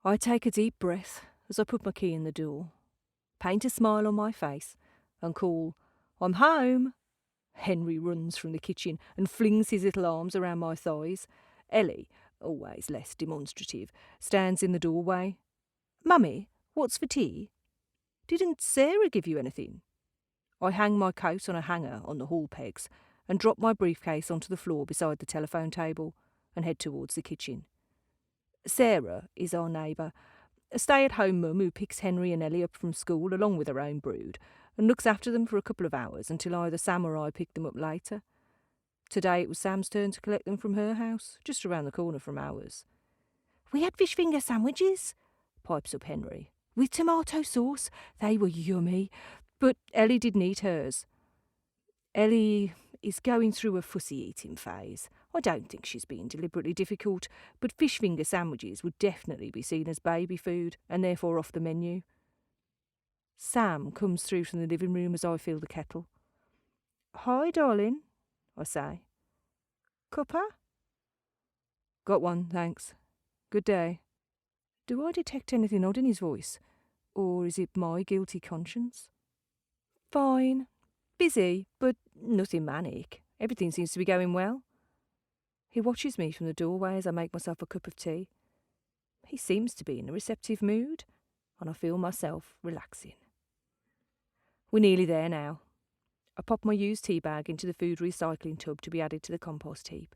I take a deep breath as I put my key in the door, paint a smile on my face, and call, "I'm home." Henry runs from the kitchen and flings his little arms around my thighs. Ellie, always less demonstrative, stands in the doorway. "Mummy, what's for tea?" "Didn't Sarah give you anything?" I hang my coat on a hanger on the hall pegs and drop my briefcase onto the floor beside the telephone table and head towards the kitchen. Sarah is our neighbour, a stay-at-home mum who picks Henry and Ellie up from school along with her own brood and looks after them for a couple of hours until either Sam or I pick them up later. Today it was Sam's turn to collect them from her house, just around the corner from ours. "We had fish finger sandwiches," pipes up Henry, "with tomato sauce. They were yummy, but Ellie didn't eat hers." Ellie is going through a fussy eating phase. I don't think she's being deliberately difficult, but fish finger sandwiches would definitely be seen as baby food and therefore off the menu. Sam comes through from the living room as I fill the kettle. "Hi, darling," I say. "Cuppa?" "Got one, thanks. Good day." Do I detect anything odd in his voice, or is it my guilty conscience? "Fine. Busy, but nothing manic. Everything seems to be going well." He watches me from the doorway as I make myself a cup of tea. He seems to be in a receptive mood, and I feel myself relaxing. We're nearly there now. I pop my used tea bag into the food recycling tub to be added to the compost heap.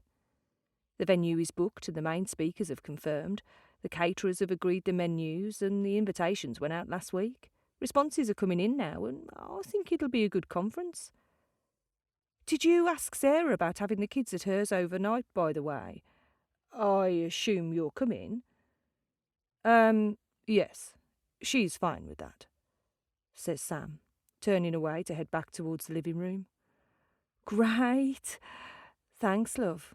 The venue is booked and the main speakers have confirmed. The caterers have agreed the menus and the invitations went out last week. Responses are coming in now and I think it'll be a good conference. "Did you ask Sarah about having the kids at hers overnight, by the way? I assume you're coming?" Yes. She's fine with that," says Sam, turning away to head back towards the living room. "Great. Thanks, love.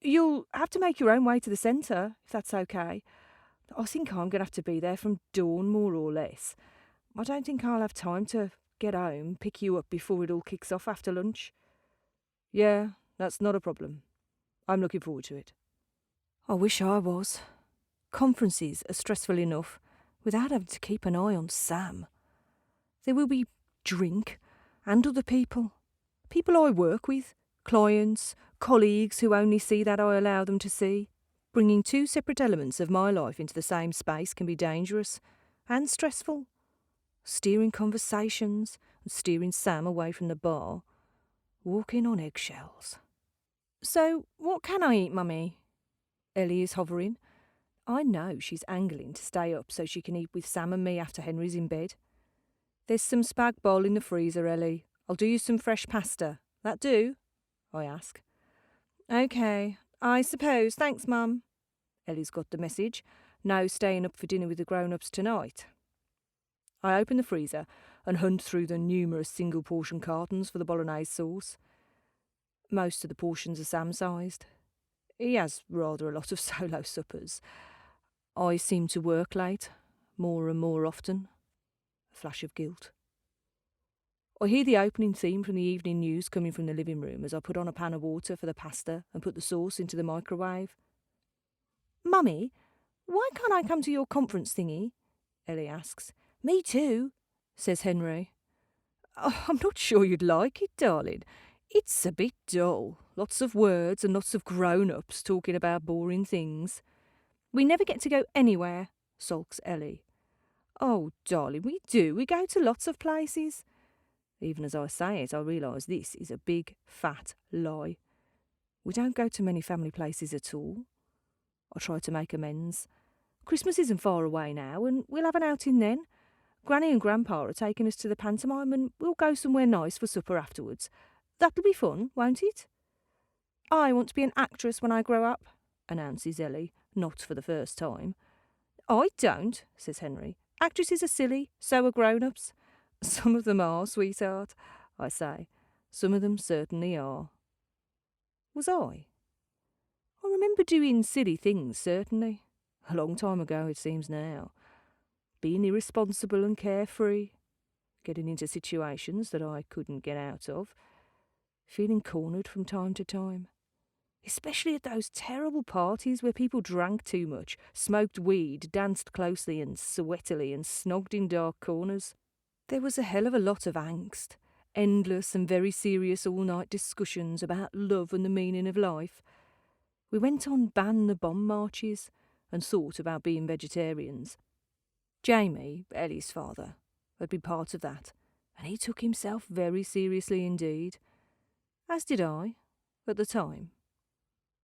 You'll have to make your own way to the centre, if that's okay. I think I'm going to have to be there from dawn, more or less. I don't think I'll have time to get home, pick you up before it all kicks off after lunch." "Yeah, that's not a problem. I'm looking forward to it." I wish I was. Conferences are stressful enough without having to keep an eye on Sam. There will be drink and other people. People I work with, clients, colleagues who only see that I allow them to see. Bringing two separate elements of my life into the same space can be dangerous and stressful. Steering conversations and steering Sam away from the bar. Walking on eggshells. "So, what can I eat, Mummy?" Ellie is hovering. I know she's angling to stay up so she can eat with Sam and me after Henry's in bed. "There's some spag bol in the freezer, Ellie. I'll do you some fresh pasta. That do?" I ask. "OK, I suppose. Thanks, Mum." Ellie's got the message. No staying up for dinner with the grown-ups tonight. I open the freezer and hunt through the numerous single-portion cartons for the bolognese sauce. Most of the portions are Sam-sized. He has rather a lot of solo suppers. I seem to work late, more and more often. A flash of guilt. I hear the opening theme from the evening news coming from the living room as I put on a pan of water for the pasta and put the sauce into the microwave. "Mummy, why can't I come to your conference thingy?" Ellie asks. "Me too," says Henry. "Oh, I'm not sure you'd like it, darling. It's a bit dull. Lots of words and lots of grown-ups talking about boring things." "We never get to go anywhere," sulks Ellie. "Oh, darling, we do. We go to lots of places." Even as I say it, I realise this is a big, fat lie. We don't go to many family places at all. I try to make amends. Christmas isn't far away now, and we'll have an outing then. Granny and Grandpa are taking us to the pantomime, and we'll go somewhere nice for supper afterwards. That'll be fun, won't it?" "I want to be an actress when I grow up," announces Ellie, not for the first time. "I don't," says Henry. "Actresses are silly, so are grown-ups." "Some of them are, sweetheart," I say. "Some of them certainly are." Was I? I remember doing silly things, certainly. A long time ago, it seems now. Being irresponsible and carefree. Getting into situations that I couldn't get out of. Feeling cornered from time to time. especially at those terrible parties where people drank too much, smoked weed, danced closely and sweatily, and snogged in dark corners. There was a hell of a lot of angst, endless and very serious all-night discussions about love and the meaning of life. We went on ban the bomb marches and thought about being vegetarians. Jamie, Ellie's father, had been part of that, and he took himself very seriously indeed, as did I, at the time.